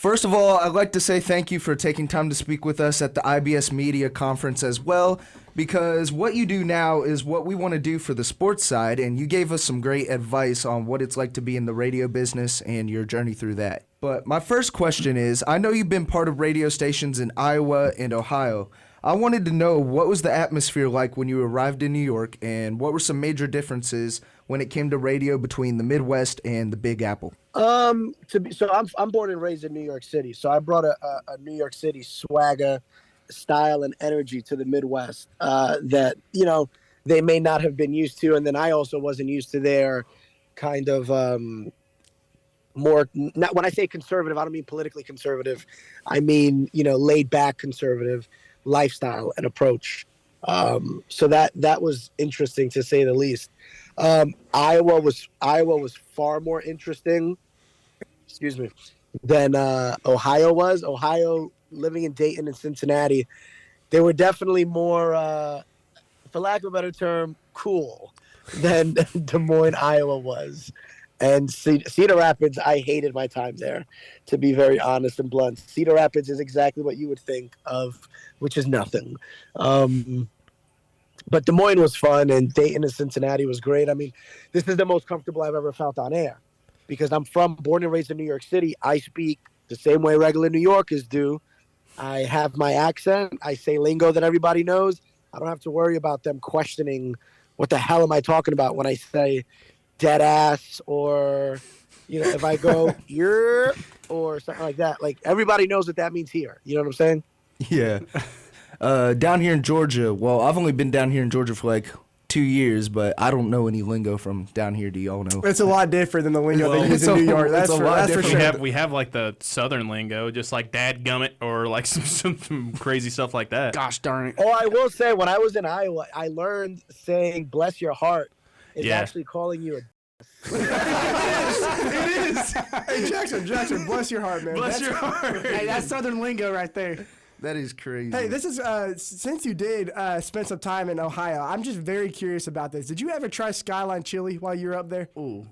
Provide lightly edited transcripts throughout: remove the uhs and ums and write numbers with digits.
First of all, I'd like to say thank you for taking time to speak with us at the IBS Media Conference as well, because what you do now is what we want to do for the sports side, and you gave us some great advice on what it's like to be in the radio business and your journey through that. But my first question is, I know you've been part of radio stations in Iowa and Ohio. I wanted to know, what was the atmosphere like when you arrived in New York, and what were some major differences when it came to radio between the Midwest and the Big Apple? I'm born and raised in New York City, so I brought a New York City swagger, style, and energy to the Midwest that they may not have been used to, and then I also wasn't used to their kind of more. Not when I say conservative, I don't mean politically conservative. I mean laid back conservative lifestyle and approach. So that was interesting to say the least. Iowa was far more interesting, than Ohio was. Ohio, living in Dayton and Cincinnati, they were definitely more, for lack of a better term, cool than Des Moines, Iowa was. And Cedar Rapids, I hated my time there, to be very honest and blunt. Cedar Rapids is exactly what you would think of, which is nothing. But Des Moines was fun, and Dayton and Cincinnati was great. I mean, this is the most comfortable I've ever felt on air, because I'm born and raised in New York City. I speak the same way regular New Yorkers do. I have my accent. I say lingo that everybody knows. I don't have to worry about them questioning what the hell am I talking about when I say dead ass, or if I go here or something like that. Like, everybody knows what that means here. You know what I'm saying? Yeah. Down here in Georgia, well, I've only been down here in Georgia for like 2 years, but I don't know any lingo from down here. Do y'all know? It's a lot different than the lingo they use in New York. That's for sure. We have like the southern lingo, just like dadgummit, or like some crazy stuff like that. Gosh darn it. Oh, I will say, when I was in Iowa, I learned saying bless your heart is actually calling you a It is. Hey, Jackson, bless your heart, man. Bless your heart. Hey, that's southern lingo right there. That is crazy. Hey, this is since you did spend some time in Ohio, I'm just very curious about this. Did you ever try Skyline Chili while you were up there? Ooh.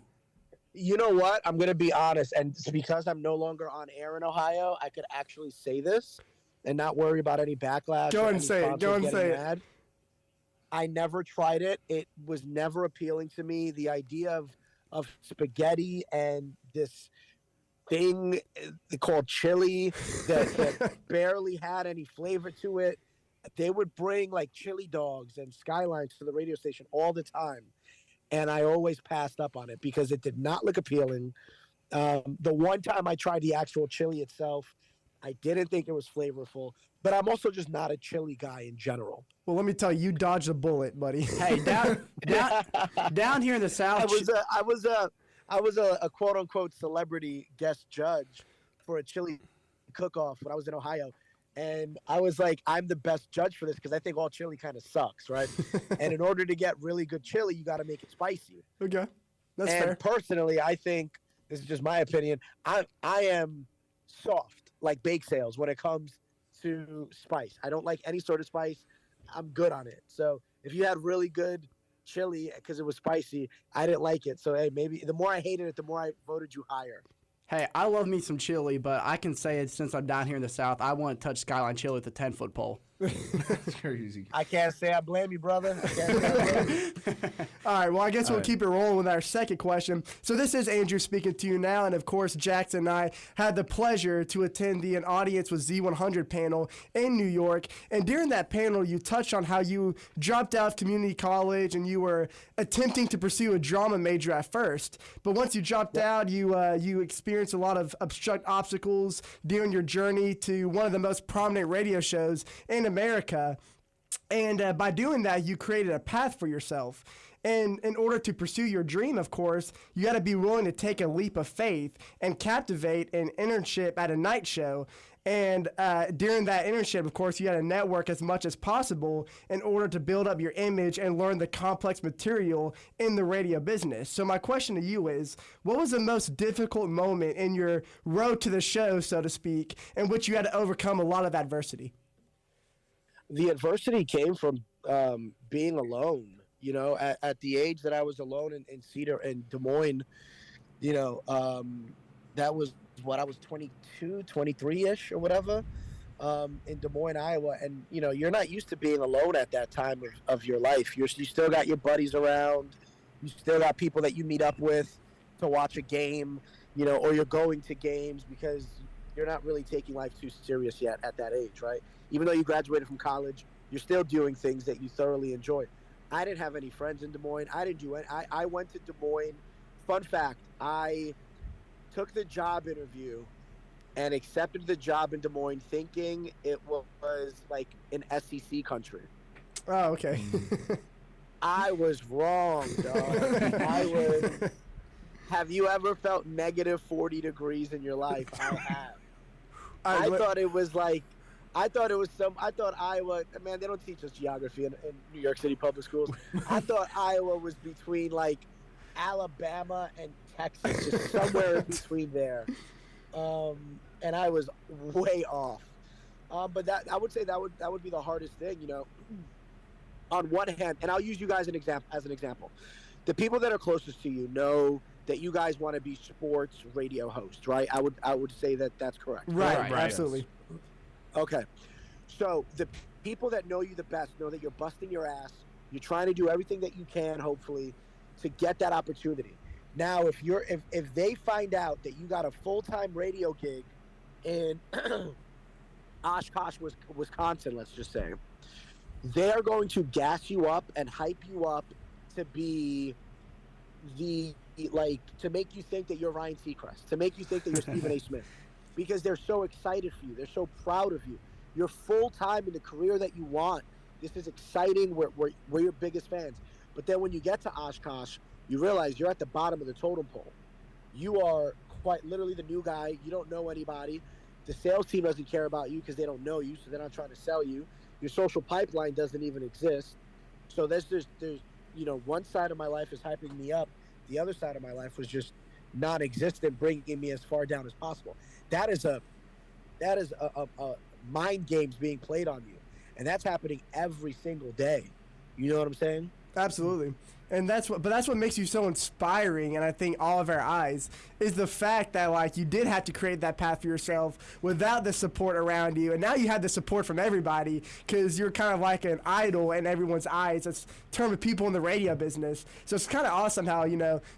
You know what? I'm going to be honest, and because I'm no longer on air in Ohio, I could actually say this and not worry about any backlash. Go and say it. Go and say it. I never tried it. It was never appealing to me. The idea of spaghetti and this thing called chili that barely had any flavor to it. They would bring like chili dogs and skylines to the radio station all the time, and I always passed up on it because it did not look appealing. The one time I tried the actual chili itself, I didn't think it was flavorful, but I'm also just not a chili guy in general. Well, let me tell you, you dodged a bullet, buddy. Hey, down here in the South, I was a quote unquote celebrity guest judge for a chili cook-off when I was in Ohio. And I was like, I'm the best judge for this because I think all chili kind of sucks, right? And in order to get really good chili, you got to make it spicy. Okay, that's fair. And personally, I think, this is just my opinion, I am soft like bake sales when it comes to spice. I don't like any sort of spice. I'm good on it. So if you had really good chili because it was spicy, I didn't like it. So hey, maybe the more I hated it, the more I voted you higher. Hey, I love me some chili, but I can say it, since I'm down here in the South, I won't touch Skyline Chili with a 10-foot pole. That's crazy. I can't say I blame you, brother. All right, well, I guess we'll keep it rolling with our second question. So this is Andrew speaking to you now, and of course, Jackson and I had the pleasure to attend the An Audience with Z100 panel in New York, and during that panel, you touched on how you dropped out of community college and you were attempting to pursue a drama major at first, but once you dropped out, you experienced a lot of obstacles during your journey to one of the most prominent radio shows in America, and by doing that, you created a path for yourself. And in order to pursue your dream, of course, you got to be willing to take a leap of faith and captivate an internship at a night show. And during that internship, of course, you had to network as much as possible in order to build up your image and learn the complex material in the radio business. So my question to you is, what was the most difficult moment in your road to the show, so to speak, in which you had to overcome a lot of adversity? The adversity came from being alone. You know, at the age that I was alone in Cedar and Des Moines, that was I was 22, 23-ish or whatever, in Des Moines, Iowa. And, you're not used to being alone at that time of your life. You still got your buddies around. You still got people that you meet up with to watch a game, or you're going to games because you're not really taking life too serious yet at that age, right? Even though you graduated from college, you're still doing things that you thoroughly enjoy. I didn't have any friends in Des Moines. I didn't do it. I went to Des Moines. Fun fact, I took the job interview and accepted the job in Des Moines thinking it was like an SEC country. Oh, okay. I was wrong, dog. Have you ever felt negative 40 degrees in your life? I have. I thought Iowa, man, they don't teach us geography in New York City public schools. I thought Iowa was between like Alabama and Texas, just somewhere in between there. And I was way off. But I would say that would be the hardest thing, On one hand, and I'll use you guys as an example. The people that are closest to you know that you guys want to be sports radio hosts, right? I would say that that's correct. Right. Absolutely. Okay. So the people that know you the best know that you're busting your ass. You're trying to do everything that you can, hopefully, to get that opportunity. Now, if they find out that you got a full-time radio gig in Oshkosh, Wisconsin, let's just say, they're going to gas you up and hype you up to be to make you think that you're Ryan Seacrest, to make you think that you're Stephen A. Smith, because they're so excited for you. They're so proud of you. You're full-time in the career that you want. This is exciting. We're your biggest fans. But then when you get to Oshkosh, you realize you're at the bottom of the totem pole. You are quite literally the new guy. You don't know anybody. The sales team doesn't care about you because they don't know you, so they're not trying to sell you. Your social pipeline doesn't even exist. So there's one side of my life is hyping me up. The other side of my life was just non-existent, bringing me as far down as possible. That is a mind games being played on you, and that's happening every single day. You know what I'm saying? Absolutely. And that's what makes you so inspiring, and I think all of our eyes, is the fact that like you did have to create that path for yourself without the support around you, and now you have the support from everybody because you're kind of like an idol in everyone's eyes. That's term of people in the radio business. So it's kind of awesome how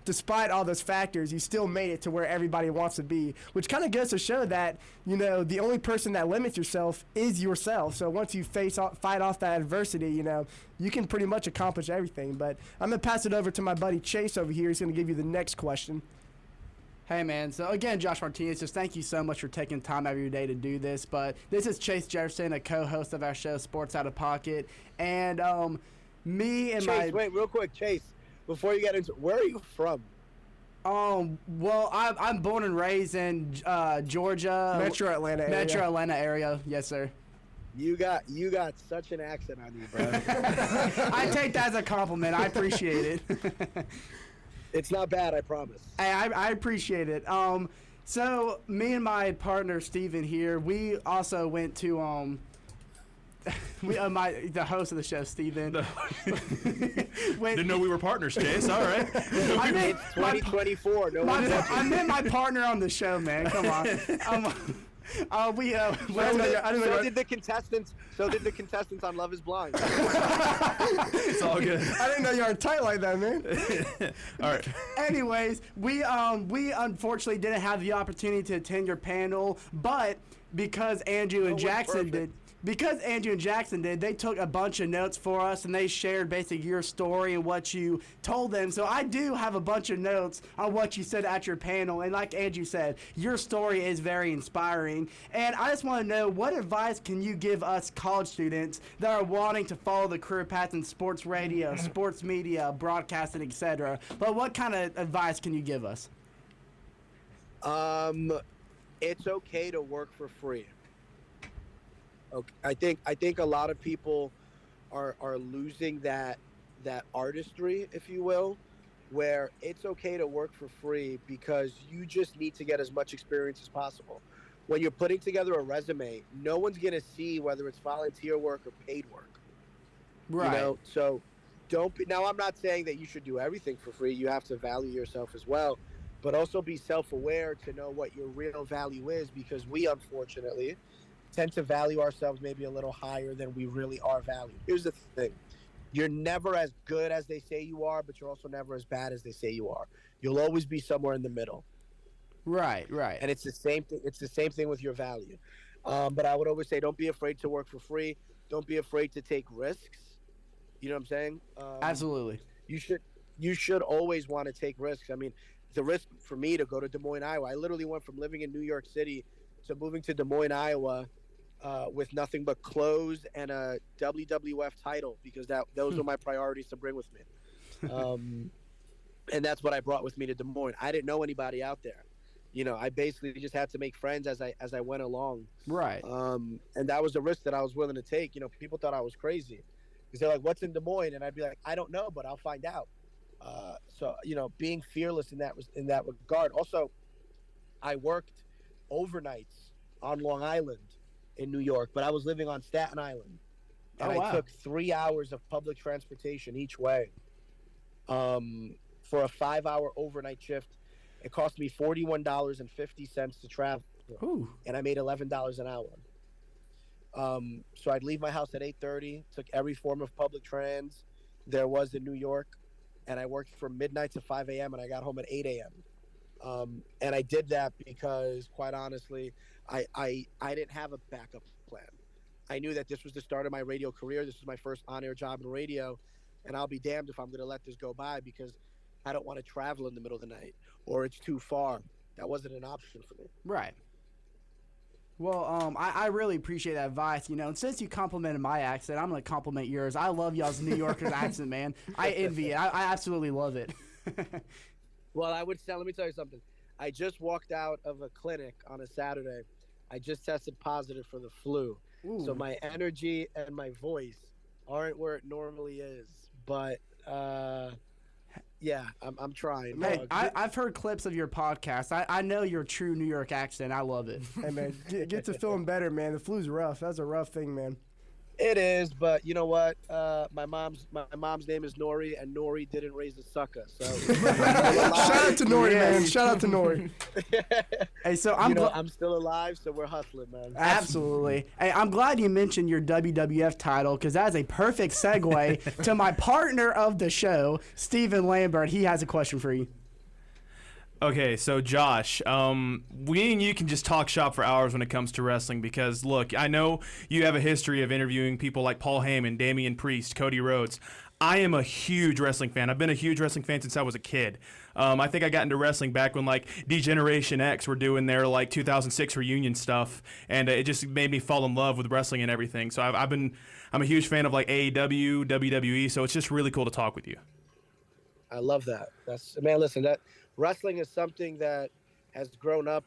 despite all those factors, you still made it to where everybody wants to be, which kind of goes to show that the only person that limits yourself is yourself. So once you fight off that adversity, you can pretty much accomplish everything. But I'm going to pass it over to my buddy Chase over here. He's going to give you the next question. Hey, man. So, again, Josh Martinez, just thank you so much for taking time out of your day to do this. But this is Chase Jefferson, a co-host of our show, Sports Out of Pocket. And me and Chase, wait, real quick, Chase, before you get into where are you from? Well, I'm born and raised in Georgia. Metro Atlanta area. Yes, sir. You got such an accent on you, bro. I take that as a compliment. I appreciate it. It's not bad, I promise. Hey, I appreciate it. So me and my partner Steven here, we also went to the host of the show, Steven. Didn't know we were partners, Chase. All right. It's 2024. I met my partner on the show, man. Come on. So did the contestants on Love Is Blind. It's all good. I didn't know you were tight like that, man. All right. Anyways, we unfortunately didn't have the opportunity to attend your panel, but because Andrew and Jackson did. Because Andrew and Jackson did, they took a bunch of notes for us, and they shared basically your story and what you told them. So I do have a bunch of notes on what you said at your panel. And like Andrew said, your story is very inspiring. And I just want to know, what advice can you give us college students that are wanting to follow the career path in sports radio, sports media, broadcasting, etc.? But what kind of advice can you give us? It's okay to work for free. Okay. I think a lot of people are losing that artistry, if you will, where it's okay to work for free because you just need to get as much experience as possible. When you're putting together a resume, no one's going to see whether it's volunteer work or paid work. Right. So don't be. Now, I'm not saying that you should do everything for free. You have to value yourself as well. but also be self-aware to know what your real value is, because we unfortunately tend to value ourselves maybe a little higher than we really are valued. Here's the thing. You're never as good as they say you are, but you're also never as bad as they say you are. You'll always be somewhere in the middle. Right. And it's the same thing. It's the same thing with your value. But I would always say, don't be afraid to work for free. Don't be afraid to take risks. You know what I'm saying? Absolutely. You should always want to take risks. I mean, the risk for me to go to Des Moines, Iowa, I literally went from living in New York City to moving to Des Moines, Iowa, with nothing but clothes and a WWF title, because those were my priorities to bring with me. And that's what I brought with me to Des Moines. I didn't know anybody out there. You know, I basically just had to make friends as I went along. Right. And that was a risk that I was willing to take. You know, people thought I was crazy because they're like, "What's in Des Moines?" And I'd be like, "I don't know, but I'll find out." So, you know, being fearless in that regard. Also, I worked overnights on Long Island in New York, but I was living on Staten Island, and I took 3 hours of public transportation each way for a 5-hour overnight shift. It cost me $41.50 to travel, and I made $11 an hour. So I'd leave my house at 8:30, took every form of public trans there was in New York, and I worked from midnight to 5 a.m., and I got home at 8 a.m. And I did that because, quite honestly, I didn't have a backup plan. I knew that this was the start of my radio career. This was my first on-air job in radio, and I'll be damned if I'm going to let this go by because I don't want to travel in the middle of the night or it's too far. That wasn't an option for me. Right. Well, I really appreciate that advice, you know, and since you complimented my accent, I'm going to compliment yours. I love y'all's New Yorker's accent, man. I envy it. I absolutely love it. Well, let me tell you something. I just walked out of a clinic on a Saturday. I just tested positive for the flu. Ooh. So my energy and my voice aren't where it normally is, but yeah, I'm trying. Hey, I've heard clips of your podcast. I know your true New York accent. I love it. Hey, man, get to feeling better, man. The flu's rough. That's a rough thing, man. It is, but you know what? My mom's name is Nori, and Nori didn't raise a sucker. So shout out to Nori, man. Shout out to Nori. Hey, so I'm still alive, so we're hustling, man. Absolutely. Hey, I'm glad you mentioned your WWF title because that's a perfect segue to my partner of the show, Stephen Lambert. He has a question for you. Okay, so Josh, we and you can just talk shop for hours when it comes to wrestling because, look, I know you have a history of interviewing people like Paul Heyman, Damian Priest, Cody Rhodes. I am a huge wrestling fan. I've been a huge wrestling fan since I was a kid. I think I got into wrestling back when, like, D-Generation X were doing their, like, 2006 reunion stuff, and it just made me fall in love with wrestling and everything. So I'm a huge fan of, like, AEW, WWE, so it's just really cool to talk with you. I love that. Listen, wrestling is something that has grown up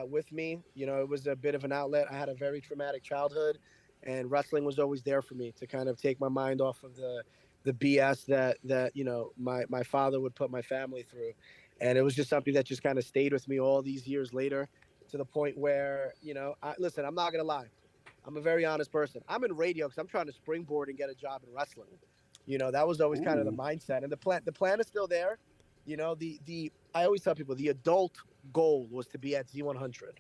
with me. You know, it was a bit of an outlet. I had a very traumatic childhood, and wrestling was always there for me to kind of take my mind off of the BS that you know my father would put my family through. And it was just something that just kind of stayed with me all these years later, to the point where, you know, listen, I'm not going to lie. I'm a very honest person. I'm in radio because I'm trying to springboard and get a job in wrestling. You know, that was always kind of the mindset, and the plan is still there. You know, I always tell people the adult goal was to be at Z100.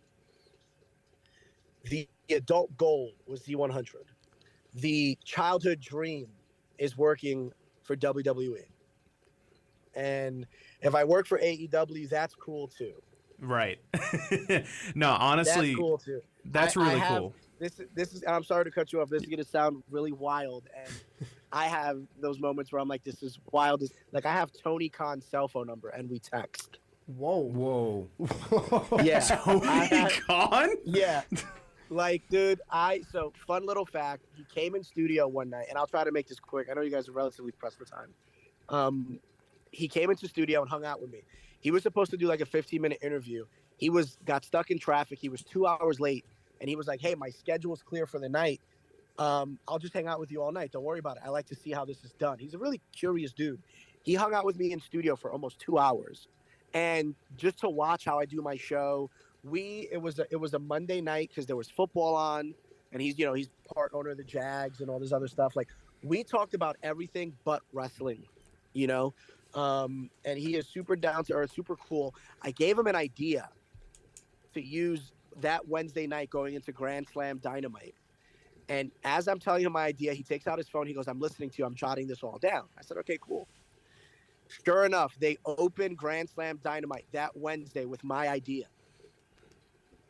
The adult goal was Z100. The childhood dream is working for WWE. And if I work for AEW, that's cool too. Right. No, honestly, that's cool too. That's really cool. This is. I'm sorry to cut you off. This is gonna sound really wild, and I have those moments where I'm like, this is wild. Like, I have Tony Khan's cell phone number, and we text. Whoa. Yeah. Tony Khan? Yeah. Like, dude, so fun little fact. He came in studio one night, and I'll try to make this quick. I know you guys are relatively pressed for time. He came into studio and hung out with me. He was supposed to do like a 15-minute interview. He got stuck in traffic. He was 2 hours late, and he was like, hey, my schedule's clear for the night. I'll just hang out with you all night. Don't worry about it. I like to see how this is done. He's a really curious dude. He hung out with me in studio for almost 2 hours, and just to watch how I do my show. It was a Monday night because there was football on, and he's part owner of the Jags and all this other stuff. Like, we talked about everything but wrestling, you know. And he is super down to earth, super cool. I gave him an idea to use that Wednesday night going into Grand Slam Dynamite. And as I'm telling him my idea, he takes out his phone. He goes, I'm listening to you. I'm jotting this all down. I said, okay, cool. Sure enough, they opened Grand Slam Dynamite that Wednesday with my idea.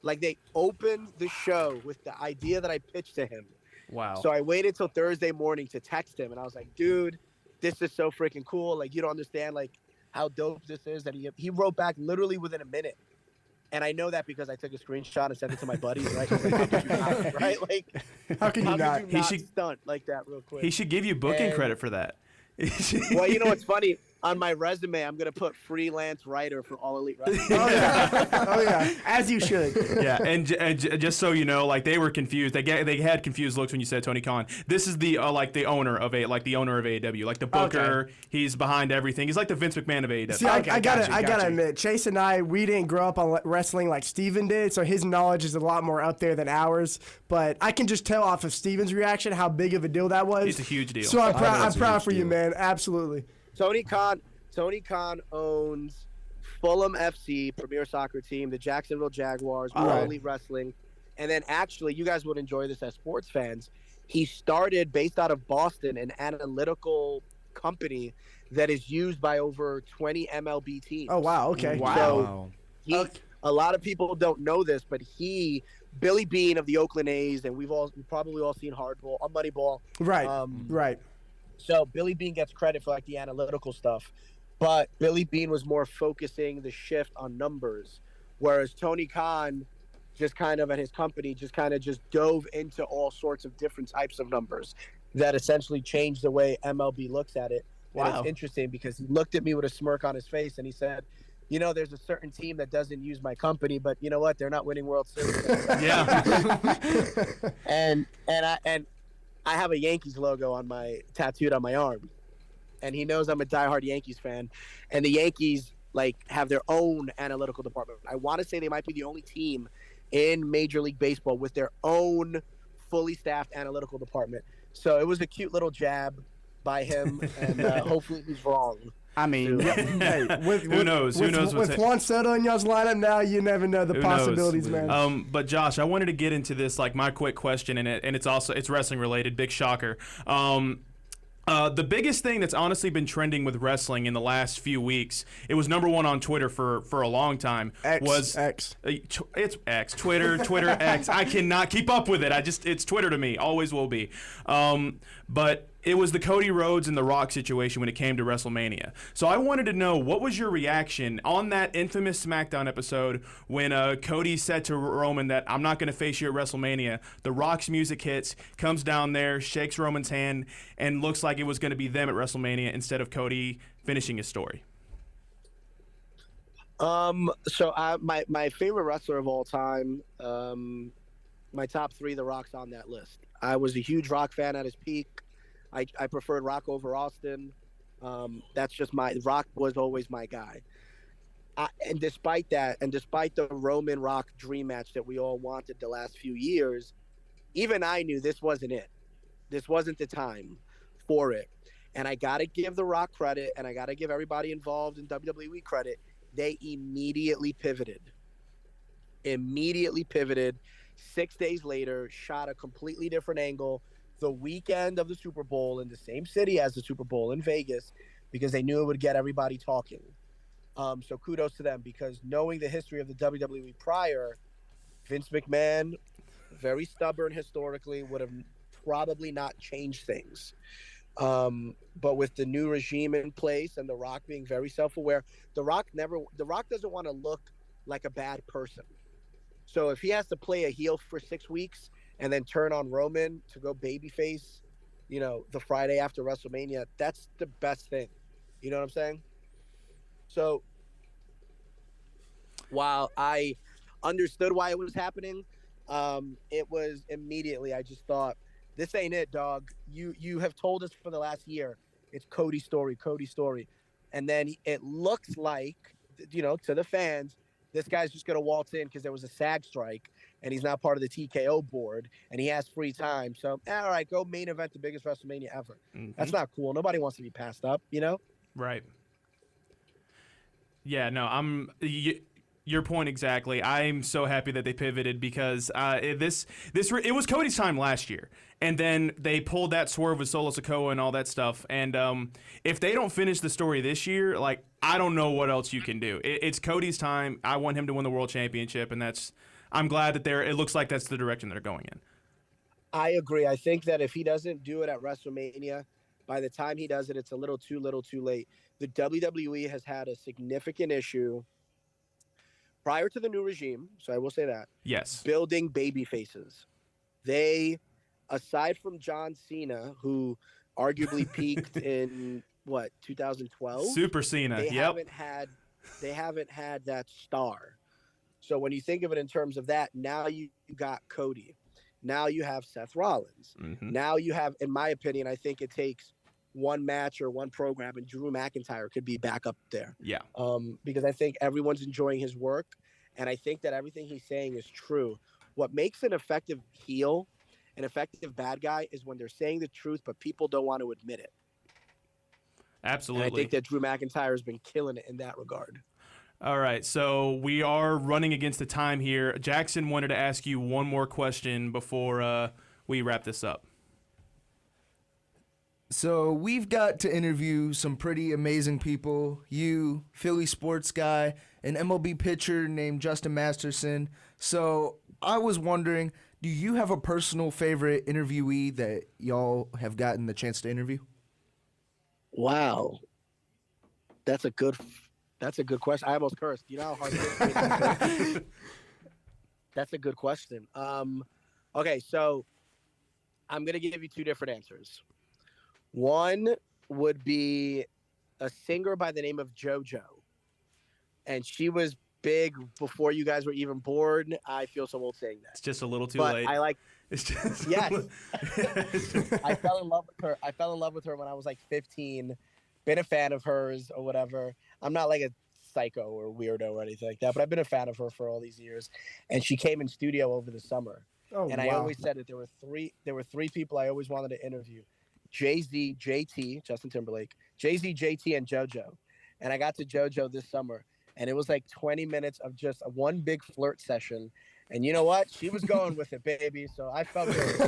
Like, they opened the show with the idea that I pitched to him. Wow. So I waited till Thursday morning to text him. And I was like, dude, this is so freaking cool. Like, you don't understand, like, how dope this is. And he wrote back literally within a minute. And I know that because I took a screenshot and sent it to my buddies, right? Like, how could you not, right? Like, How can you not? He should stunt like that real quick. He should give you booking credit for that. Well, you know what's funny? On my resume, I'm gonna put freelance writer for All Elite Wrestling. Oh yeah, oh yeah, as you should. Yeah, and just so you know, like, they were confused. They had confused looks when you said Tony Khan. This is the like the owner of AEW, like the booker. Okay. He's behind everything. He's like the Vince McMahon of AEW. See, I gotta admit, Chase and I, we didn't grow up on wrestling like Steven did, so his knowledge is a lot more up there than ours. But I can just tell off of Steven's reaction how big of a deal that was. It's a huge deal. So I'm proud for you, deal. man. Absolutely. Tony Khan owns Fulham FC, Premier Soccer Team, the Jacksonville Jaguars, All Elite Wrestling, and then actually, you guys would enjoy this as sports fans. He started, based out of Boston, an analytical company that is used by over 20 MLB teams. Oh wow, okay. So a lot of people don't know this, but Billy Beane of the Oakland A's, and we've probably all seen Hardball, Moneyball. Right, right. So Billy Beane gets credit for like the analytical stuff, but Billy Beane was more focusing the shift on numbers, whereas Tony Khan just kind of, at his company, just dove into all sorts of different types of numbers that essentially changed the way MLB looks at it. Wow. And it's interesting because he looked at me with a smirk on his face and he said, you know, there's a certain team that doesn't use my company, but you know what? They're not winning World Series. Yeah. and I have a Yankees logo tattooed on my arm, and he knows I'm a diehard Yankees fan, and the Yankees like have their own analytical department. I want to say they might be the only team in Major League Baseball with their own fully staffed analytical department. So it was a cute little jab by him, and hopefully he's wrong. I mean, Hey, who knows? Who knows? With Juan Soto in y'all's lineup now, you never know the possibilities, man. But Josh, I wanted to get into this, like, my quick question, and it's wrestling related. Big shocker. The biggest thing that's honestly been trending with wrestling in the last few weeks, it was number one on Twitter for a long time. X. It's X. Twitter, X. I cannot keep up with it. It's Twitter to me. Always will be. But it was the Cody Rhodes and The Rock situation when it came to WrestleMania. So I wanted to know, what was your reaction on that infamous SmackDown episode when Cody said to Roman that, I'm not going to face you at WrestleMania. The Rock's music hits, comes down there, shakes Roman's hand, and looks like it was going to be them at WrestleMania instead of Cody finishing his story. So my favorite wrestler of all time, my top three, The Rock's on that list. I was a huge Rock fan at his peak. I preferred Rock over Austin. That's just Rock was always my guy. And despite that, and despite the Roman Rock dream match that we all wanted the last few years, even I knew this wasn't it. This wasn't the time for it. And I got to give The Rock credit, and I got to give everybody involved in WWE credit. They immediately pivoted. 6 days later, shot a completely different angle the weekend of the Super Bowl in the same city as the Super Bowl in Vegas, because they knew it would get everybody talking. So kudos to them, because knowing the history of the WWE prior, Vince McMahon, very stubborn historically, would have probably not changed things. But with the new regime in place and The Rock being very self-aware, The Rock doesn't want to look like a bad person. So if he has to play a heel for 6 weeks and then turn on Roman to go babyface, the Friday after WrestleMania, that's the best thing. You know what I'm saying? So while I understood why it was happening, it was immediately, I just thought, this ain't it, dog. You have told us for the last year, it's Cody's story. And then it looks like, to the fans, this guy's just going to waltz in because there was a SAG strike and he's not part of the TKO board and he has free time. So, all right, go main event the biggest WrestleMania ever. Mm-hmm. That's not cool. Nobody wants to be passed up, Right. Yeah, no, your point exactly. I'm so happy that they pivoted because it was Cody's time last year, and then they pulled that swerve with Solo Sikoa and all that stuff. And if they don't finish the story this year, like I don't know what else you can do. It's Cody's time. I want him to win the world championship, and I'm glad that it looks like that's the direction they're going in. I agree. I think that if he doesn't do it at WrestleMania, by the time he does it, it's a little too late. The WWE has had a significant issue prior to the new regime, so I will say that. Yes. Building baby faces. They, aside from John Cena, who arguably peaked in 2012? Super Cena. They haven't had that star. So when you think of it in terms of that, now you got Cody. Now you have Seth Rollins. Mm-hmm. Now you have, in my opinion, I think it takes one match or one program, and Drew McIntyre could be back up there. Yeah. Because I think everyone's enjoying his work, and I think that everything he's saying is true. What makes an effective heel, an effective bad guy, is when they're saying the truth, but people don't want to admit it. Absolutely. And I think that Drew McIntyre has been killing it in that regard. All right, so we are running against the time here. Jackson wanted to ask you one more question before we wrap this up. So we've got to interview some pretty amazing people. You, Philly sports guy, an MLB pitcher named Justin Masterson. So I was wondering, do you have a personal favorite interviewee that y'all have gotten the chance to interview? Wow. That's a good question. I almost cursed. You know how hard it is? That's a good question. Okay, so I'm going to give you two different answers. One would be a singer by the name of JoJo. And she was big before you guys were even born. I feel so old saying that. It's just a little too but late. I like It's just yes. I fell in love with her. I fell in love with her when I was like 15. Been a fan of hers or whatever. I'm not like a psycho or weirdo or anything like that, but I've been a fan of her for all these years. And she came in studio over the summer. Oh, and wow. I always said that there were three people I always wanted to interview. Jay-Z, JT, Justin Timberlake, Jay-Z, JT, and JoJo. And I got to JoJo this summer, and it was like 20 minutes of just one big flirt session. And you know what? She was going with it, baby. So I felt good.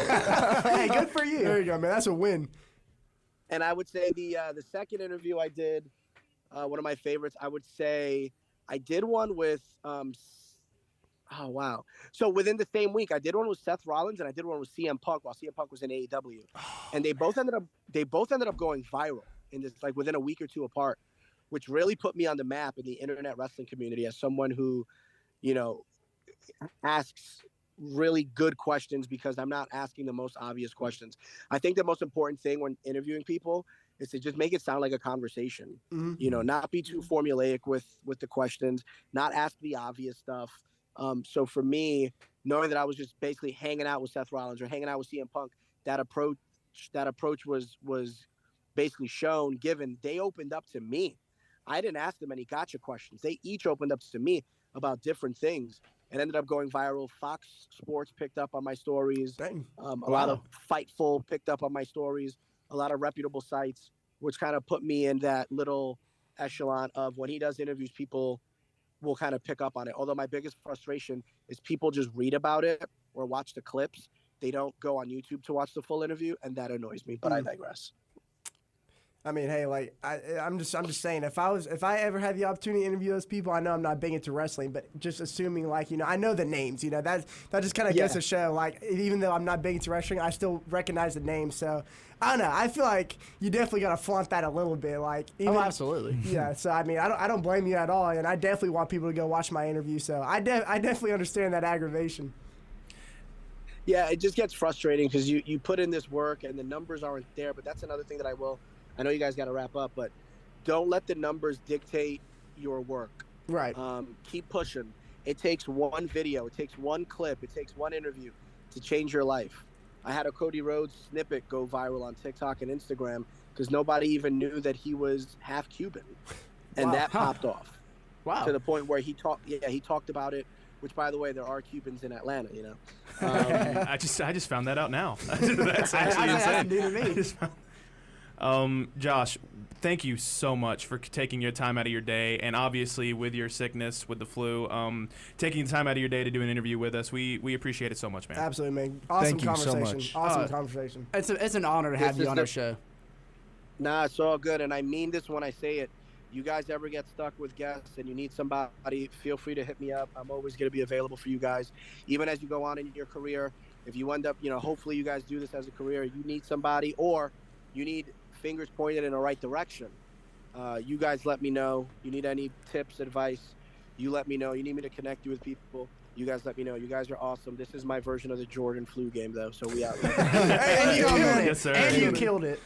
Hey, good for you. There you go, man. That's a win. And I would say the second interview I did, one of my favorites, I would say I did one with oh wow. So within the same week, I did one with Seth Rollins and I did one with CM Punk while CM Punk was in AEW. And they both ended up going viral in this, like, within a week or two apart, which really put me on the map in the internet wrestling community as someone who, you know, asks really good questions, because I'm not asking the most obvious questions. I think the most important thing when interviewing people is to just make it sound like a conversation. Mm-hmm. You know, not be too formulaic with the questions, not ask the obvious stuff. So for me, knowing that I was just basically hanging out with Seth Rollins or hanging out with CM Punk, that approach was basically shown, given they opened up to me. I didn't ask them any gotcha questions. They each opened up to me about different things and ended up going viral. Fox Sports picked up on my stories. Dang. A lot of Fightful picked up on my stories. A lot of reputable sites, which kind of put me in that little echelon of when he does interviews, people will kind of pick up on it. Although my biggest frustration is people just read about it or watch the clips. They don't go on YouTube to watch the full interview, and that annoys me, but I digress. I mean, hey, like I'm just saying, if I ever had the opportunity to interview those people, I know I'm not big into wrestling, but just assuming, like, you know, I know the names, you know, that just kind of goes to show, like, even though I'm not big into wrestling, I still recognize the names. So I don't know. I feel like you definitely got to flaunt that a little bit, like. Even, absolutely. Yeah. So I mean, I don't blame you at all, and I definitely want people to go watch my interview. So I definitely understand that aggravation. Yeah, it just gets frustrating because you put in this work and the numbers aren't there. But that's another thing that I know you guys got to wrap up, but don't let the numbers dictate your work. Right. Keep pushing. It takes one video. It takes one clip. It takes one interview to change your life. I had a Cody Rhodes snippet go viral on TikTok and Instagram because nobody even knew that he was half Cuban. And that popped off. Wow. To the point where he talked about it, which, by the way, there are Cubans in Atlanta, you know. I just found that out now. That's actually insane. That's new to me. Josh, thank you so much for taking your time out of your day, and obviously with your sickness, with the flu, taking the time out of your day to do an interview with us. We appreciate it so much, man. Absolutely, man. Awesome Thank you so conversation. much. Awesome conversation. It's an honor to have you on our show. Nah, it's all good, and I mean this when I say it. You guys ever get stuck with guests and you need somebody, feel free to hit me up. I'm always going to be available for you guys. Even as you go on in your career, if you end up, hopefully you guys do this as a career, you need somebody or you need fingers pointed in the right direction. You guys let me know. You need any tips, advice, you let me know. You need me to connect you with people, you guys let me know. You guys are awesome. This is my version of the Jordan flu game, though, so we out. And you killed it. Yes, sir. And you killed it.